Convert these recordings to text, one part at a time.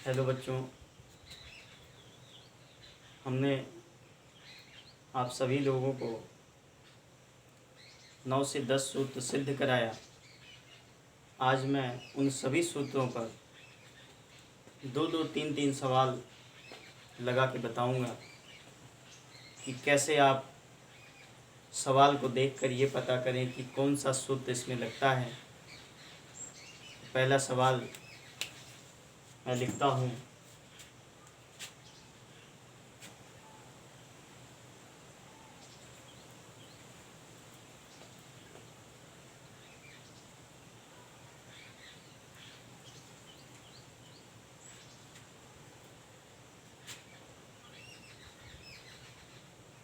Hello बच्चों, हमने आप सभी लोगों को 9 से 10 सूत्र सिद्ध कराया। आज मैं उन सभी सूत्रों पर दो दो तीन तीन सवाल लगा के बताऊंगा कि कैसे आप सवाल को देखकर ये पता करें कि कौन सा सूत्र इसमें लगता है। पहला सवाल मैं लिखता हूँ।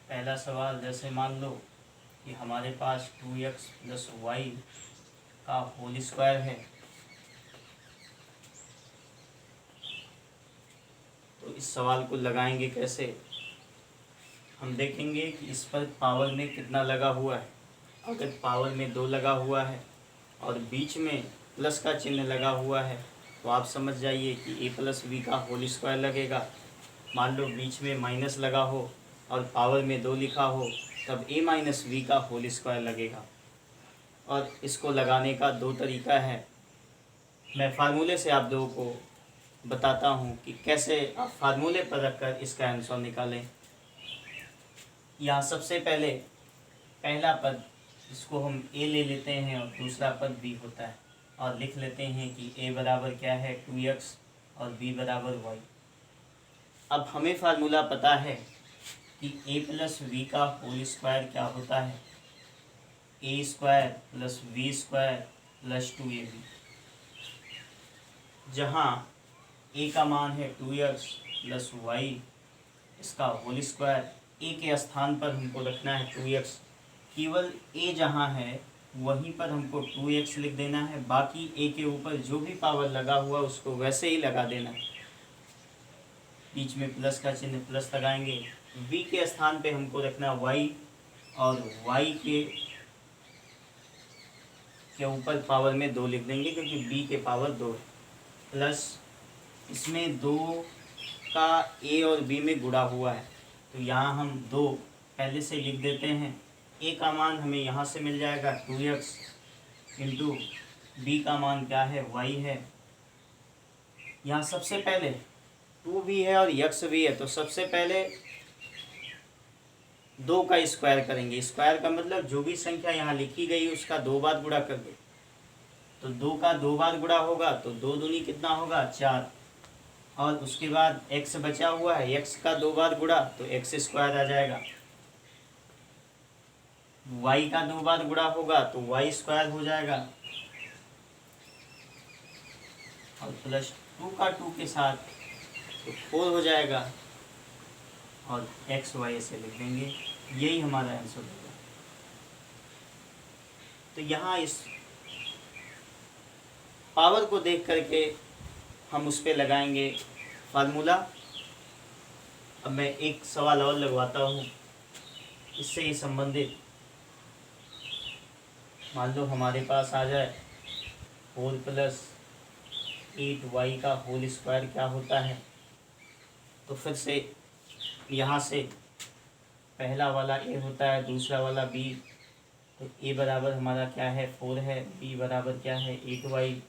पहला सवाल, जैसे मान लो कि हमारे पास 2x + y का होल स्क्वायर है, तो इस सवाल को लगाएंगे कैसे। हम देखेंगे कि इस पर पावर में कितना लगा हुआ है। अगर पावर में 2 लगा हुआ है और बीच में प्लस का चिन्ह लगा हुआ है तो आप समझ जाइए कि a + v का होल स्क्वायर लगेगा। मान लो बीच में माइनस लगा हो और पावर में 2 लिखा हो, तब a - v का होल स्क्वायर लगेगा। और इसको लगाने का 2 तरीका है। मैं फार्मूले से आप लोगों को बताता हूँ कि कैसे आप फार्मूले पर रखकर इसका आंसर निकालें। यहाँ सबसे पहले पहला पद, इसको हम a ले लेते हैं और दूसरा पद b होता है, और लिख लेते हैं कि a बराबर क्या है 2x और b बराबर y। अब हमें फार्मूला पता है कि a + v का होल स्क्वायर क्या होता है, a² + v² + 2ab। जहाँ a का मान है 2x + y, इसका होल स्क्वायर a के स्थान पर हमको रखना है 2x। केवल a जहाँ है वहीं पर हमको 2x लिख देना है, बाकी a के ऊपर जो भी पावर लगा हुआ उसको वैसे ही लगा देना है। बीच में प्लस का चिन्ह प्लस लगाएंगे। v के स्थान पे हमको रखना y, और y के ऊपर पावर में 2 लिख देंगे क्योंकि b के पावर 2 है। प्लस इसमें 2 का a और b में गुणा हुआ है, तो यहाँ हम 2 पहले से लिख देते हैं। a का मान हमें यहाँ से मिल जाएगा 2x इंटू b का मान क्या है y है। यहाँ सबसे पहले 2 भी है और x भी है, तो सबसे पहले 2 का स्क्वायर करेंगे। स्क्वायर का मतलब जो भी संख्या यहाँ लिखी गई उसका 2 बार गुणा कर दो, तो 2 का 2 बार गुणा होगा तो 2 दूनी कितना होगा 4। और उसके बाद x बचा हुआ है, x का 2 बार गुणा तो x² आ जाएगा। y का 2 बार गुणा होगा तो y² हो जाएगा, और प्लस 2 का 2 के साथ तो 4 हो जाएगा, और x y से लिख देंगे। यही हमारा आंसर होगा। तो यहाँ इस पावर को देख करके हम उस पर लगाएंगे फार्मूला। अब मैं एक सवाल और लगवाता हूँ इससे ही संबंधित। मान लो हमारे पास आ जाए 4 + 8y का होल स्क्वायर क्या होता है। तो फिर से यहाँ से पहला वाला a होता है, दूसरा वाला b। तो a बराबर हमारा क्या है 4 है, b बराबर क्या है 8y।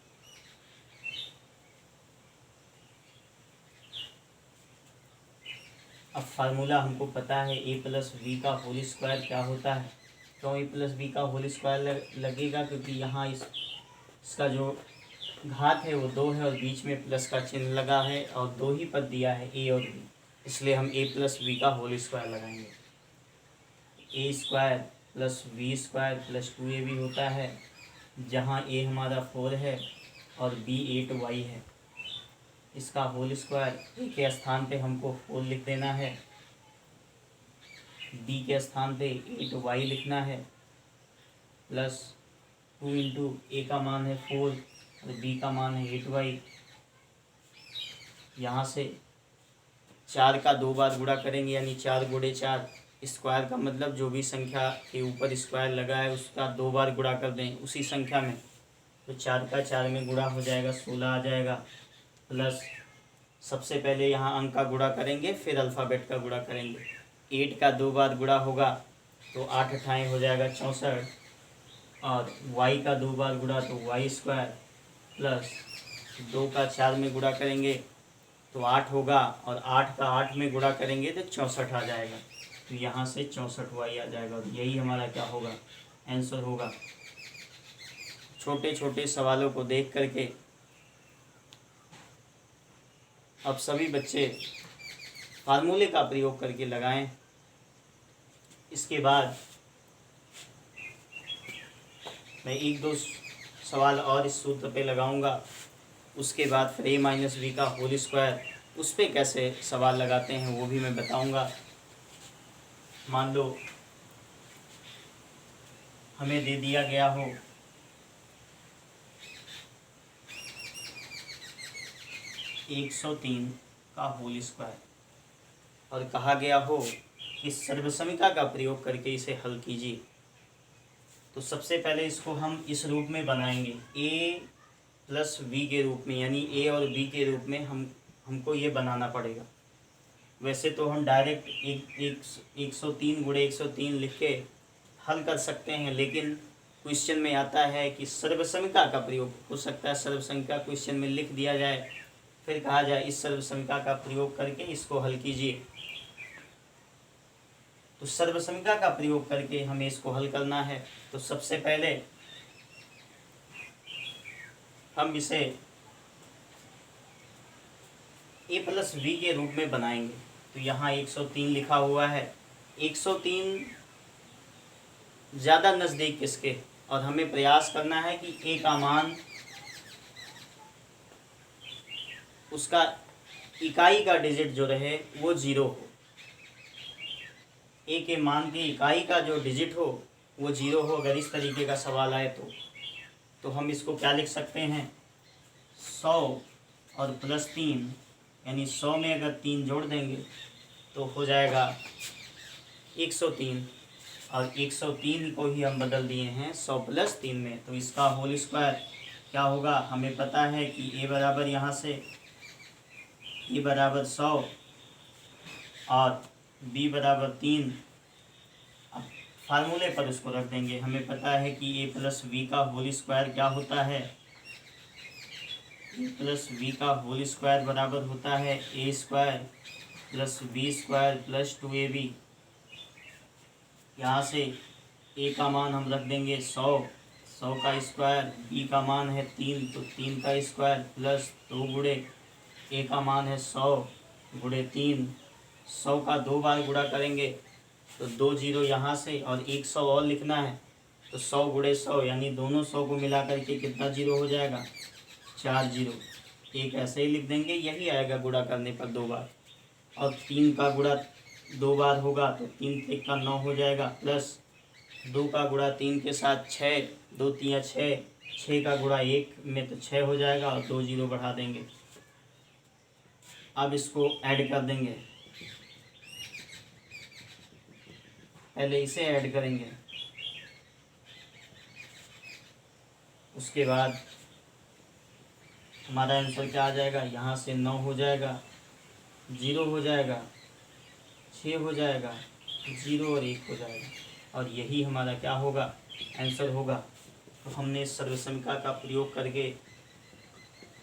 अब फार्मूला हमको पता है a + v का होल स्क्वायर क्या होता है। क्यों a + v का होल स्क्वायर लगेगा, क्योंकि यहाँ इसका जो घात है वो 2 है और बीच में प्लस का चिन्ह लगा है और 2 ही पद दिया है a और b, इसलिए हम a + v का होल स्क्वायर लगाएंगे। a² + v² + 2ab होता है, जहाँ a हमारा 4 है और b 8y है। इसका होल स्क्वायर a के स्थान पे हमको 4 लिख देना है, b के स्थान पे 8y लिखना है, प्लस 2 इंटू a का मान है 4 और b का मान है 8y। यहाँ से 4 का 2 बार गुणा करेंगे, यानी 4 × 4। स्क्वायर का मतलब जो भी संख्या के ऊपर स्क्वायर लगा है उसका 2 बार गुणा कर दें उसी संख्या में, तो 4 का 4 में गुणा हो जाएगा 16 आ जाएगा, प्लस सबसे पहले यहाँ अंक का गुणा करेंगे, फिर अल्फ़ाबेट का गुणा करेंगे। 8 का 2 बार गुणा होगा तो 8 अठाएँ हो जाएगा 64, और y का 2 बार गुणा तो y स्क्वायर, प्लस 2 का 4 में गुणा करेंगे तो 8 होगा, और 8 का 8 में गुणा करेंगे तो 64 आ जाएगा। तो यहाँ से 64y आ जाएगा, और यही हमारा क्या होगा, आंसर होगा। छोटे छोटे सवालों को देख करके अब सभी बच्चे फार्मूले का प्रयोग करके लगाएं। इसके बाद मैं एक दो सवाल और इस सूत्र पे लगाऊंगा, उसके बाद फिर a माइनस बी का होल स्क्वायर, उस पर कैसे सवाल लगाते हैं वो भी मैं बताऊंगा। मान लो हमें दे दिया गया हो 103 का होल स्क्वायर, और कहा गया हो कि सर्वसमिका का प्रयोग करके इसे हल कीजिए। तो सबसे पहले इसको हम इस रूप में बनाएंगे, a प्लस बी के रूप में, यानी a और b के रूप में हमको ये बनाना पड़ेगा। वैसे तो हम डायरेक्ट 103 गुणे 103 लिख के हल कर सकते हैं, लेकिन क्वेश्चन में आता है कि सर्वसमिका का प्रयोग हो सकता है। सर्वसमिका क्वेश्चन में लिख दिया जाए, फिर कहा जाए इस सर्वसमिका का प्रयोग करके इसको हल कीजिए। तो सर्वसमिका का प्रयोग करके हमें इसको हल करना है। तो सबसे पहले हम इसे a प्लस बी के रूप में बनाएंगे। तो यहाँ 103 लिखा हुआ है, 103 ज़्यादा नज़दीक किसके, और हमें प्रयास करना है कि a का मान उसका इकाई का डिजिट जो रहे वो 0 हो। a के मान की इकाई का जो डिजिट हो वो 0 हो। अगर इस तरीके का सवाल आए तो हम इसको क्या लिख सकते हैं, 100 और प्लस 3, यानी 100 में अगर 3 जोड़ देंगे तो हो जाएगा 103, और 103 को ही हम बदल दिए हैं 100 प्लस 3 में। तो इसका होल स्क्वायर क्या होगा, हमें पता है कि a बराबर यहाँ से a बराबर 100 और b बराबर 3। अब फार्मूले पर उसको रख देंगे। हमें पता है कि a प्लस बी का होल स्क्वायर क्या होता है, a प्लस बी का होल स्क्वायर बराबर होता है a square plus B square plus 2ab। यहाँ से a का मान हम रख देंगे 100 का स्क्वायर, b का मान है 3 तो 3 का स्क्वायर प्लस 2 गुणे a का मान है 100 गुणे 3, 100 का 2 बार गुणा करेंगे तो 2 जीरो यहाँ से, और 100 और लिखना है तो 100 गुणे 100, यानी दोनों 100 को मिला करके कितना जीरो हो जाएगा, 4 जीरो। एक ऐसे ही लिख देंगे, यही आएगा गुणा करने पर 2 बार। और 3 का गुणा 2 बार होगा तो 3 का 9 हो जाएगा, प्लस 2 का गुणा 3 के साथ 6, 2 3 6, 6 का गुणा 1 में तो 6 हो जाएगा, और 2 जीरो बढ़ा देंगे। अब इसको ऐड कर देंगे, पहले इसे ऐड करेंगे, उसके बाद हमारा आंसर क्या आ जाएगा, यहाँ से 9 हो जाएगा, 0 हो जाएगा, 6 हो जाएगा, 0 और 1 हो जाएगा, और यही हमारा क्या होगा, आंसर होगा। तो हमने इस सर्वसमिका का प्रयोग करके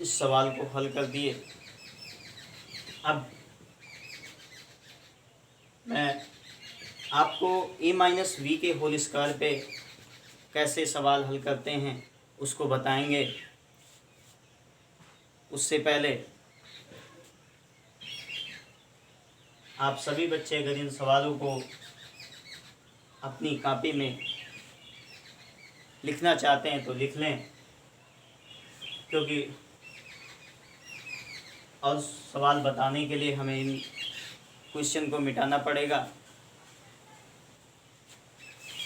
इस सवाल को हल कर दिए। अब मैं आपको a माइनस वी के होल स्क्वायर पे कैसे सवाल हल करते हैं उसको बताएंगे। उससे पहले आप सभी बच्चे अगर इन सवालों को अपनी कॉपी में लिखना चाहते हैं तो लिख लें, क्योंकि और सवाल बताने के लिए हमें इन क्वेश्चन को मिटाना पड़ेगा।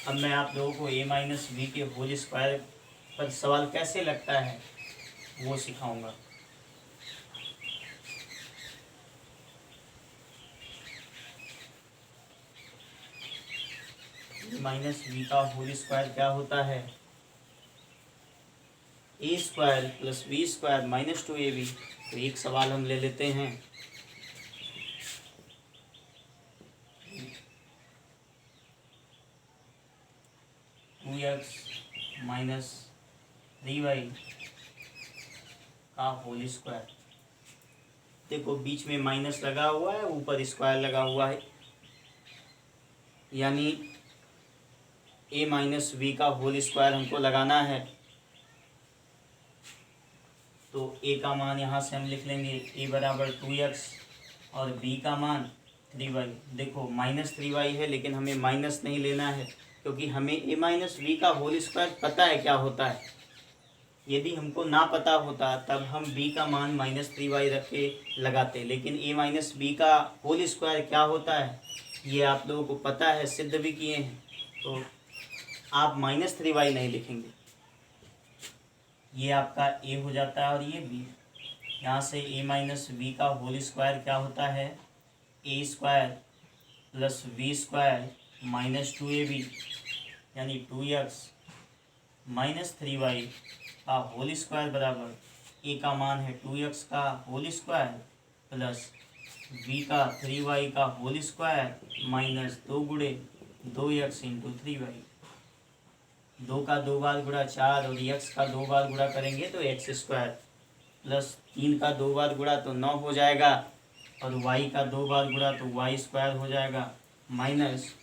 अब मैं आप लोगों को a माइनस बी के होल स्क्वायर पर सवाल कैसे लगता है वो सिखाऊंगा। माइनस बी का होल स्क्वायर क्या होता है, a square plus B square minus 2ab। तो एक सवाल हम ले लेते हैं, 2x माइनस 3y का होल स्क्वायर। देखो बीच में माइनस लगा हुआ है, ऊपर स्क्वायर लगा हुआ है, यानी a माइनस वी का होल स्क्वायर हमको लगाना है। तो a का मान यहाँ से हम लिख लेंगे a बराबर 2x और b का मान 3y। देखो माइनस 3y है लेकिन हमें माइनस नहीं लेना है, क्योंकि हमें a माइनस वी का होल स्क्वायर पता है क्या होता है। यदि हमको ना पता होता तब हम b का मान माइनस 3y रख के लगाते, लेकिन a माइनस बी का होल स्क्वायर क्या होता है ये आप लोगों को पता है, सिद्ध भी किए हैं। तो आप माइनस 3y नहीं लिखेंगे, ये आपका a हो जाता है और ये b। यहाँ से a माइनस वी का होल स्क्वायर क्या होता है, a square plus v square minus 2ab, यानी 2x माइनस 3y का होल स्क्वायर बराबर a का मान है 2x का होल स्क्वायर प्लस b का 3y का होल स्क्वायर माइनस 2 गुणे 2x इंटू 3y। 2 का 2 बार गुणा 4 और x का 2 बार गुणा करेंगे तो x स्क्वायर प्लस 3 का 2 बार गुणा तो 9 हो जाएगा और y का 2 बार गुणा तो y स्क्वायर हो जाएगा माइनस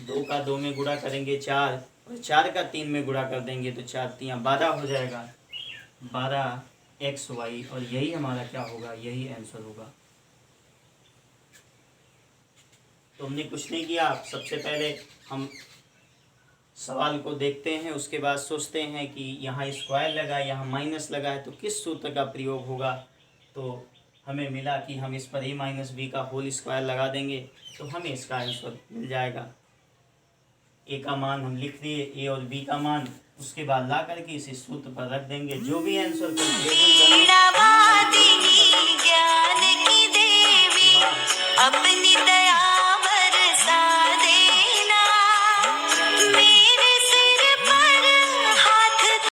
2 का 2 में गुणा करेंगे 4 और 4 का 3 में गुणा कर देंगे तो 4 3 12 हो जाएगा, 12xy। और यही हमारा क्या होगा, यही आंसर होगा। तो हमने कुछ नहीं किया, सबसे पहले हम सवाल को देखते हैं, उसके बाद सोचते हैं कि यहाँ स्क्वायर लगा, यहाँ माइनस लगा है तो किस सूत्र का प्रयोग होगा। तो हमें मिला कि हम इस पर a माइनस बी का होल स्क्वायर लगा देंगे तो हमें इसका आंसर मिल जाएगा। a का मान हम लिख दिए, a और b का मान, उसके बाद ला करके इसे सूत्र पर रख देंगे। जो भी आंसर कैलकुलेशन करना